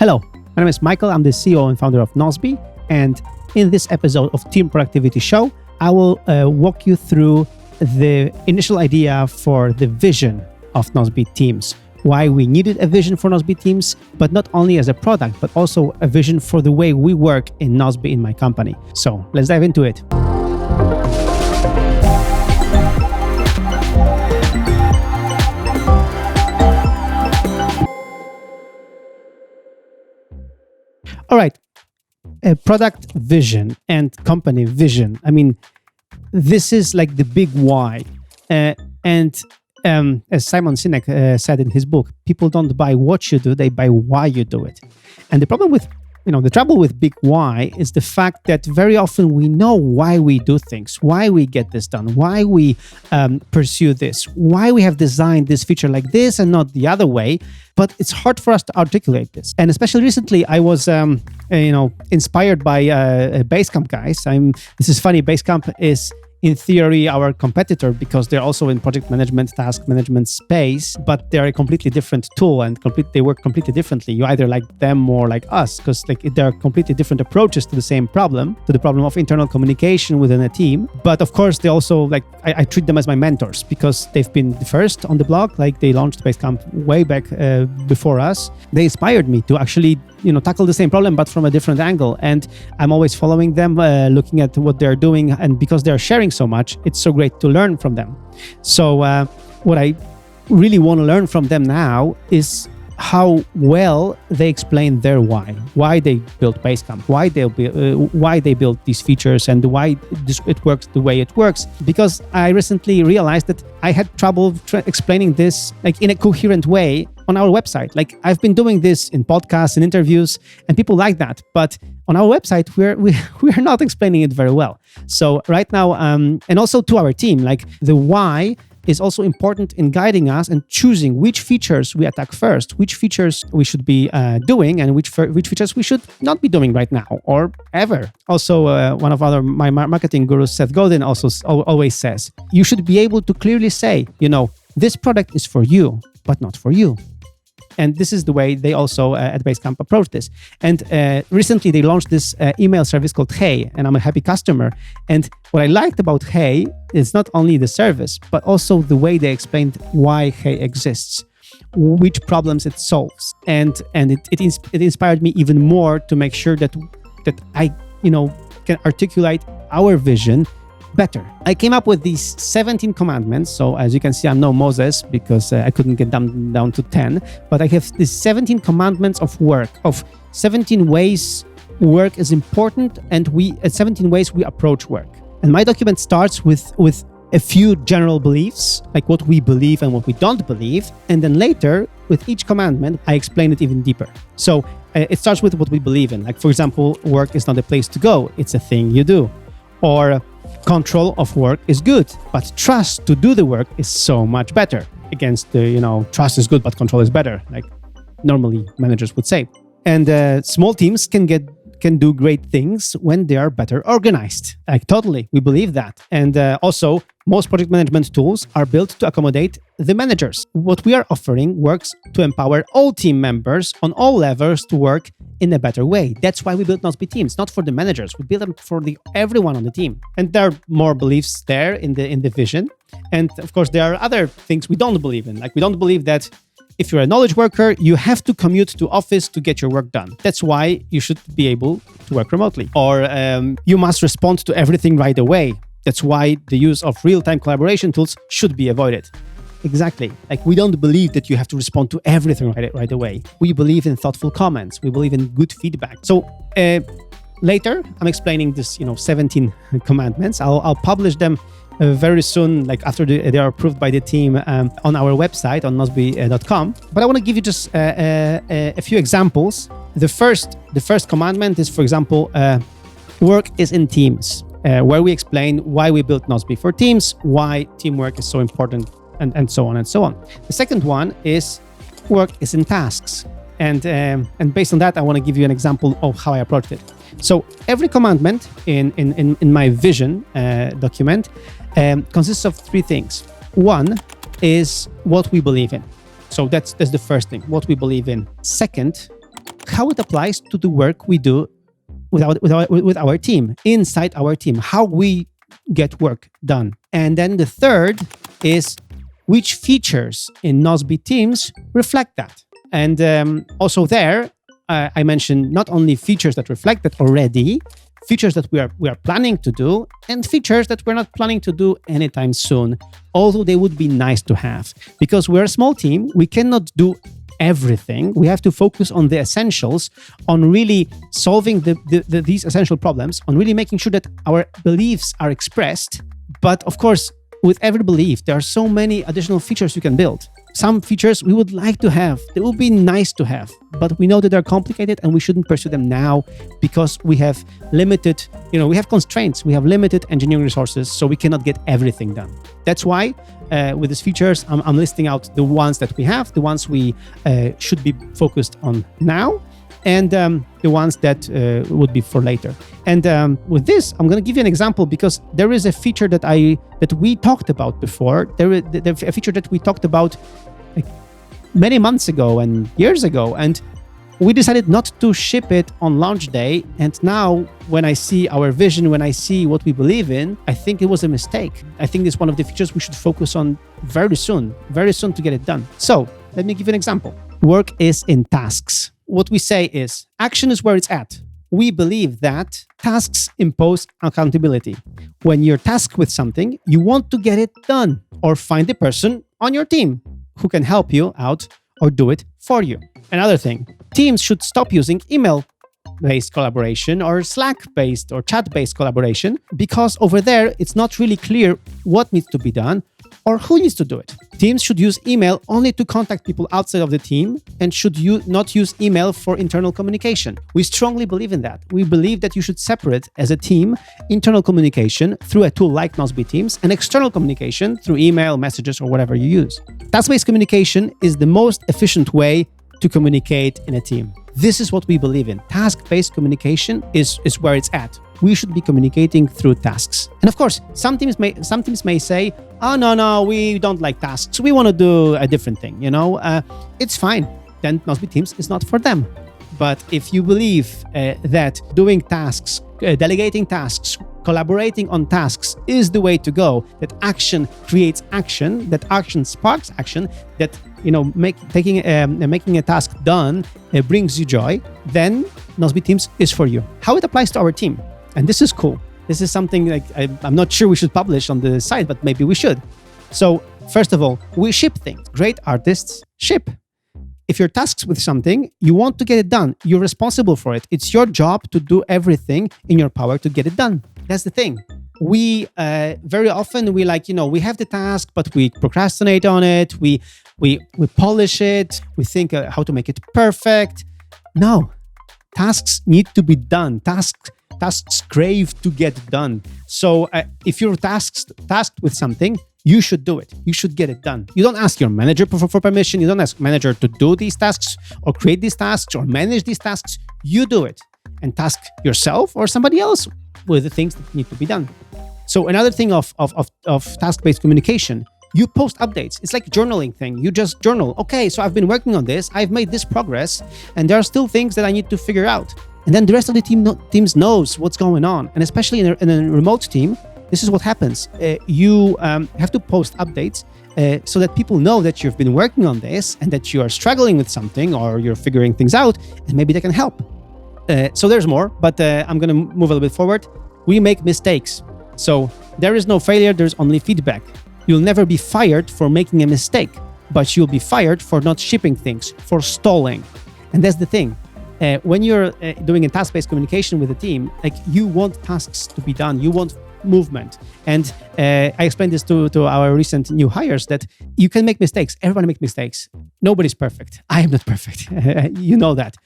Hello, my name is Michael. I'm the CEO and founder of Nozbe. And in this episode of Team Productivity Show, I will walk you through the initial idea for the vision of Nozbe Teams. Why we needed a vision for Nozbe Teams, but not only as a product, but also a vision for the way we work in Nozbe in my company. So let's dive into it. All right, a product vision and company vision. I mean, this is like the big why. As Simon Sinek said in his book, people don't buy what you do, they buy why you do it. And the problem with, the trouble with big why is the fact that very often we know why we do things, why we get this done, why we pursue this, why we have designed this feature like this and not the other way. But it's hard for us to articulate this. And especially recently, I was, inspired by Basecamp guys. This is funny. Basecamp is, in theory, our competitor because they're also in project management, task management space, but they're a completely different tool and they work completely differently. You either like them or like us because there are completely different approaches to the same problem, to the problem of internal communication within a team. But of course, they also I treat them as my mentors because they've been the first on the block. They launched Basecamp way back before us. They inspired me to actually tackle the same problem, but from a different angle. And I'm always following them, looking at what they're doing. And because they're sharing so much, it's so great to learn from them. So what I really want to learn from them now is how well they explain their why they built Basecamp, why they built these features and why it works the way it works. Because I recently realized that I had trouble explaining this in a coherent way on our website. I've been doing this in podcasts and interviews, and people like that. But on our website, we're not explaining it very well. So right now, and also to our team, the why is also important in guiding us and choosing which features we attack first, which features we should be doing, and which features we should not be doing right now or ever. Also, one of my marketing gurus, Seth Godin, also always says, you should be able to clearly say, this product is for you, but not for you. And this is the way they also at Basecamp approach this. And recently they launched this email service called Hey, and I'm a happy customer. And what I liked about Hey is not only the service, but also the way they explained why Hey exists, which problems it solves. And it inspired me even more to make sure that I can articulate our vision better. I came up with these 17 commandments. So as you can see, I'm no Moses because I couldn't get down to 10. But I have these 17 commandments of work, of 17 ways work is important, and 17 ways we approach work. And my document starts with a few general beliefs, like what we believe and what we don't believe. And then later, with each commandment, I explain it even deeper. So it starts with what we believe in. For example, work is not a place to go. It's a thing you do. Or control of work is good, but trust to do the work is so much better. Against the, trust is good, but control is better, like normally managers would say. And small teams can do great things when they are better organized. Totally, we believe that. And also, most project management tools are built to accommodate the managers. What we are offering works to empower all team members on all levels to work in a better way. That's why we built Nozbe Teams, not for the managers. We build them for everyone on the team. And there are more beliefs there in the vision. And of course, there are other things we don't believe in. We don't believe that if you're a knowledge worker, you have to commute to office to get your work done. That's why you should be able to work remotely. Or you must respond to everything right away. That's why the use of real-time collaboration tools should be avoided. Exactly. We don't believe that you have to respond to everything right away. We believe in thoughtful comments. We believe in good feedback. So later, I'm explaining this, 17 commandments. I'll publish them very soon, after they are approved by the team on our website, on nozbe.com. But I want to give you just a few examples. The first commandment is, for example, work is in teams, where we explain why we built Nozbe for teams, why teamwork is so important, and so on and so on. The second one is work is in tasks. And based on that, I want to give you an example of how I approached it. So every commandment in my vision document consists of three things. One is what we believe in. So that's the first thing, what we believe in. Second how it applies to the work we do with our team, inside our team, how we get work done. And then the third is which features in Nozbe teams reflect that. And also there, I mentioned not only features that reflect that already, features that we are planning to do, and features that we're not planning to do anytime soon, although they would be nice to have. Because we're a small team, we cannot do everything. We have to focus on the essentials, on really solving these essential problems, on really making sure that our beliefs are expressed. But of course, with every belief, there are so many additional features you can build. Some features we would like to have, they would be nice to have, but we know that they're complicated and we shouldn't pursue them now because we have limited, we have constraints, we have limited engineering resources, so we cannot get everything done. That's why with these features, I'm listing out the ones that we have, the ones we should be focused on now, and the ones that would be for later. And with this, I'm going to give you an example because there is a feature that we talked about before. There is a feature that we talked about like many months ago and years ago, and we decided not to ship it on launch day. And now when I see our vision, when I see what we believe in, I think it was a mistake. I think it's one of the features we should focus on very soon to get it done. So let me give you an example. Work is in tasks. What we say is action is where it's at. We believe that tasks impose accountability. When you're tasked with something, you want to get it done or find a person on your team who can help you out or do it for you. Another thing, teams should stop using email-based collaboration or Slack-based or chat-based collaboration because over there, it's not really clear what needs to be done or who needs to do it. Teams should use email only to contact people outside of the team and should not use email for internal communication. We strongly believe in that. We believe that you should separate as a team internal communication through a tool like Nozbe Teams and external communication through email, messages, or whatever you use. Task-based communication is the most efficient way to communicate in a team. This is what we believe in. Task-based communication is where it's at. We should be communicating through tasks. And of course, some teams may say, oh, no, we don't like tasks. We want to do a different thing, It's fine. Then Nozbe Teams is not for them. But if you believe that doing tasks, delegating tasks, collaborating on tasks is the way to go, that action creates action, that action sparks action, that making a task done brings you joy, then Nozbe Teams is for you. How it applies to our team, and this is cool. This is something like I'm not sure we should publish on the site, but maybe we should. So first of all, we ship things. Great artists ship. If you're tasked with something, you want to get it done. You're responsible for it. It's your job to do everything in your power to get it done. That's the thing. We very often we have the task, but we procrastinate on it. We polish it. We think how to make it perfect. No, tasks need to be done. Tasks crave to get done. So if you're tasked with something, you should do it. You should get it done. You don't ask your manager for permission. You don't ask manager to do these tasks or create these tasks or manage these tasks. You do it and task yourself or somebody else with the things that need to be done. So another thing of task-based communication, you post updates. It's like journaling thing. You just journal. Okay, so I've been working on this. I've made this progress, and there are still things that I need to figure out. And then the rest of the teams knows what's going on. And especially in a remote team, this is what happens. You have to post updates so that people know that you've been working on this and that you are struggling with something or you're figuring things out, and maybe they can help. So there's more, but I'm going to move a little bit forward. We make mistakes. So there is no failure, there's only feedback. You'll never be fired for making a mistake, but you'll be fired for not shipping things, for stalling. And that's the thing. When you're doing a task-based communication with a team, like you want tasks to be done, you want movement. And I explained this to our recent new hires that you can make mistakes. Everyone makes mistakes. Nobody's perfect. I am not perfect. You know that.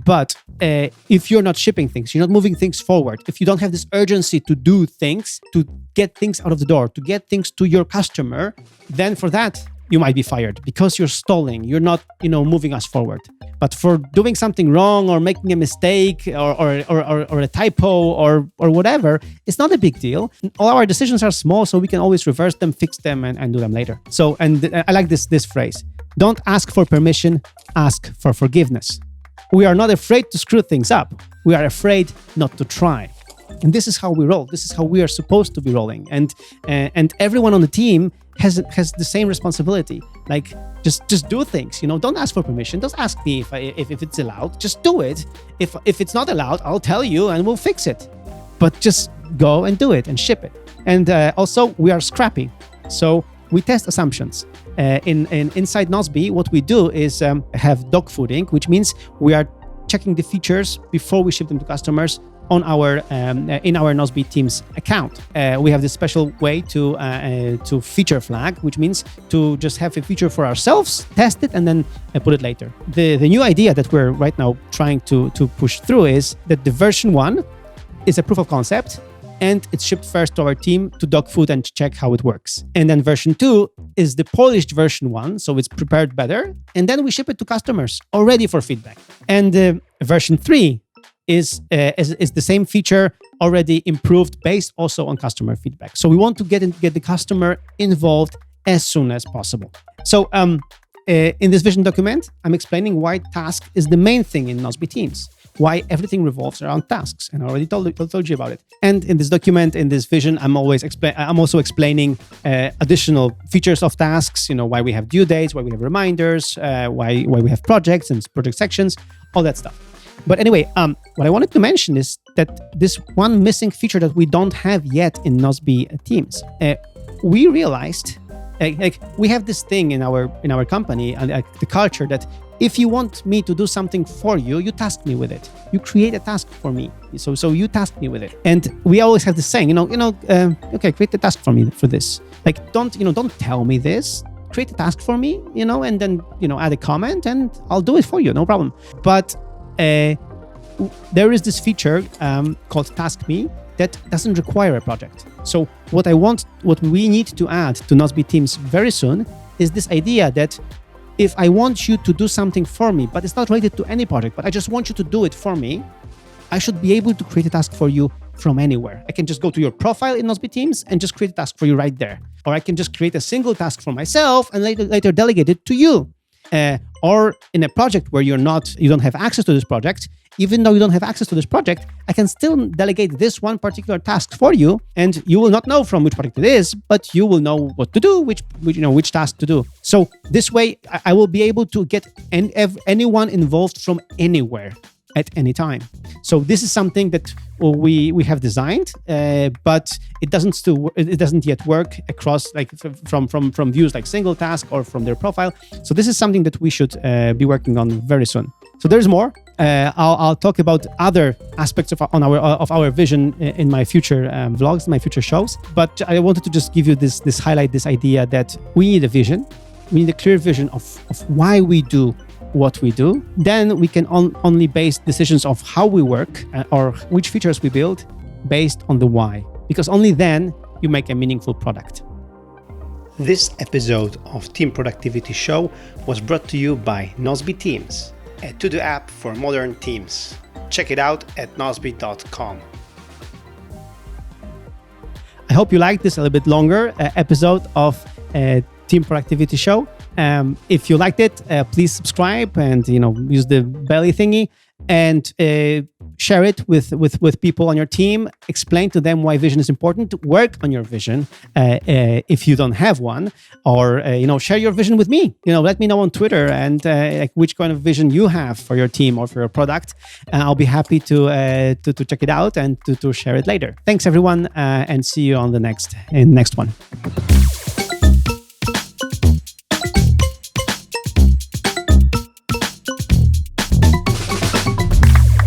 But if you're not shipping things, you're not moving things forward, if you don't have this urgency to do things, to get things out of the door, to get things to your customer, then for that, you might be fired because you're stalling. You're not, moving us forward. But for doing something wrong or making a mistake or a typo or whatever, it's not a big deal. All our decisions are small, so we can always reverse them, fix them, and do them later. So, and I like this phrase: don't ask for permission, ask for forgiveness. we are not afraid to screw things up. We are afraid not to try. And this is how we roll. This is how we are supposed to be rolling. And everyone on the team has the same responsibility. Like, just do things. Don't ask for permission. Don't ask me if it's allowed. Just do it. If it's not allowed, I'll tell you and we'll fix it. But just go and do it and ship it. And also, we are scrappy. So we test assumptions. Inside Nozbe, what we do is have dog fooding, which means we are checking the features before we ship them to customers on our in our Nozbe team's account. We have this special way to feature flag, which means to just have a feature for ourselves, test it, and then put it later. The new idea that we're right now trying to push through is that the version 1 is a proof of concept, and it's shipped first to our team to dog food and check how it works. And then version 2 is the polished version 1, so it's prepared better, and then we ship it to customers already for feedback. And version 3 is the same feature already improved based also on customer feedback. So we want to get the customer involved as soon as possible. So in this vision document, I'm explaining why task is the main thing in Nozbe Teams, why everything revolves around tasks, and I already told you about it. And in this document, in this vision, I'm also explaining additional features of tasks. Why we have due dates, why we have reminders, why we have projects and project sections, all that stuff. But anyway, what I wanted to mention is that this one missing feature that we don't have yet in Nozbe Teams. We realized, we have this thing in our company, the culture that if you want me to do something for you, you task me with it. You create a task for me. So you task me with it. And we always have this saying, okay, create the task for me for this. Like, don't tell me this. Create a task for me, and then, add a comment and I'll do it for you. No problem. But there is this feature called Task Me that doesn't require a project. So what we need to add to Nozbe Teams very soon is this idea that if I want you to do something for me, but it's not related to any project, but I just want you to do it for me, I should be able to create a task for you from anywhere. I can just go to your profile in Nozbe Teams and just create a task for you right there. Or I can just create a single task for myself and later delegate it to you. Or in a project where you don't have access to this project, even though you don't have access to this project, I can still delegate this one particular task for you, and you will not know from which project it is, but you will know what to do, which task to do. So this way, I will be able to get anyone involved from anywhere at any time. So this is something that we have designed, but it doesn't yet work across from views like single task or from their profile. So this is something that we should be working on very soon. So there's more. I'll talk about other aspects of our vision in my future vlogs, my future shows. But I wanted to just give you this idea that we need a vision. We need a clear vision of why we do what we do. Then we can only base decisions of how we work or which features we build based on the why. Because only then you make a meaningful product. This episode of Team Productivity Show was brought to you by Nozbe Teams, a to-do app for modern teams. Check it out at nozbe.com. I hope you liked this a little bit longer episode of Team Productivity Show. If you liked it, please subscribe and use the belly thingy and share it with people on your team. Explain to them why vision is important. Work on your vision if you don't have one, or share your vision with me. Let me know on Twitter and which kind of vision you have for your team or for your product. I'll be happy to check it out and to share it later. Thanks everyone, and see you on the next one.